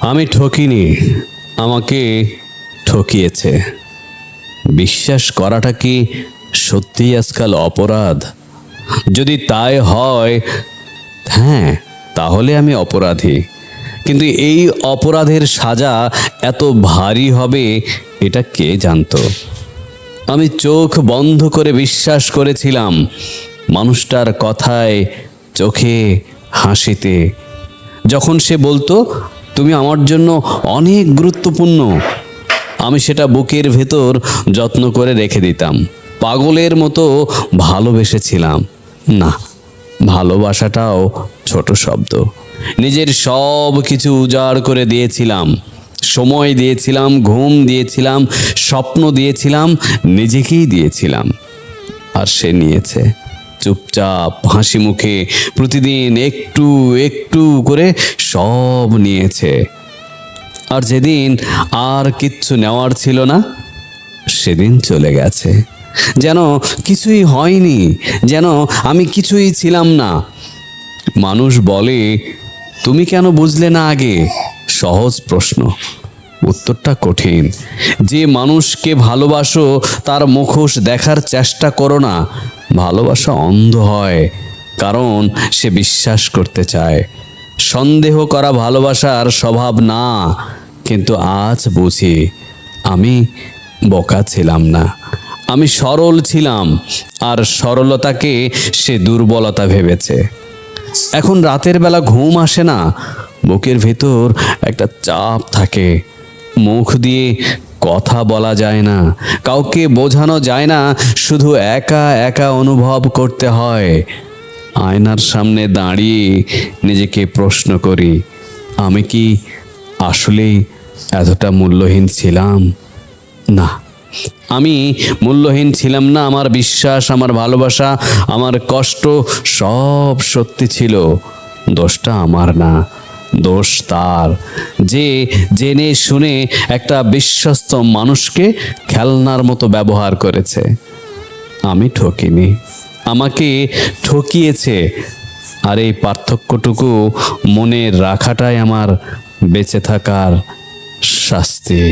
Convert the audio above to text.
আমি ঠকিনি, আমাকে ঠকিয়েছে। বিশ্বাস করাটা কি সত্যিই আজকাল অপরাধ? যদি তাই হয়, হ্যাঁ, তাহলে আমি অপরাধী। কিন্তু এই অপরাধের সাজা এত ভারী হবে এটা কে জানতো? আমি চোখ বন্ধ করে বিশ্বাস করেছিলাম মানুষটার কথায়, চোখে, হাসিতে। যখন সে বলতো তুমি আমার জন্য অনেক গুরুত্বপূর্ণ, আমি সেটা বুকের ভেতর যত্ন করে রেখে দিতাম। পাগলের মতো ভালোবেসেছিলাম। না, ভালোবাসাটাও ছোট শব্দ। নিজের সব কিছু উজাড় করে দিয়েছিলাম, সময় দিয়েছিলাম, ঘুম দিয়েছিলাম, স্বপ্ন দিয়েছিলাম, নিজেকেই দিয়েছিলাম। আর সে নিয়েছে চুপচাপ, হাসি মুখে, প্রতিদিন একটু একটু করে সব নিয়েছে। আর যেদিন আর কিচ্ছু নেওয়ার ছিল না, সেদিন চলে গেছে। যেন কিছুই হয়নি, যেন আমি কিছুই ছিলাম না। মানুষ বলে তুমি কেন বুঝলে না আগে? সহজ প্রশ্ন, উত্তরটা কঠিন। যে মানুষকে ভালোবাসো তার মুখোশ দেখার চেষ্টা করো না। ভালোবাসা অন্ধ হয় কারণ সে বিশ্বাস করতে চায়। সন্দেহ করা ভালোবাসার স্বভাব না। কিন্তু আজ বুঝি আমি বোকা ছিলাম না, আমি সরল ছিলাম। আর সরলতাকে সে দুর্বলতা ভেবেছে। এখন রাতের বেলা ঘুম আসে না, বুকের ভেতর একটা চাপ থাকে। মুখ দিয়ে কথা বলা যায় না, কাউকে বোঝানো যায় না, শুধু একা একা অনুভব করতে হয়। আয়নার সামনে দাঁড়িয়ে নিজেকে প্রশ্ন করি, আমি কি আসলেই এতটা মূল্যহীন ছিলাম? না, আমি মূল্যহীন ছিলাম না। আমার বিশ্বাস, আমার ভালোবাসা, আমার কষ্ট সব সত্যি ছিল। দোষটা আমার না, দোষ তার, যে জেনে শুনে একটা বিশ্বস্ত মানুষকে খেলনার মতো ব্যবহার করেছে। আমি ঠকিনি, আমাকে ঠকিয়েছে। আর এই পার্থক্যটুকু মনে রাখাটাই আমার বেঁচে থাকার শাস্তি।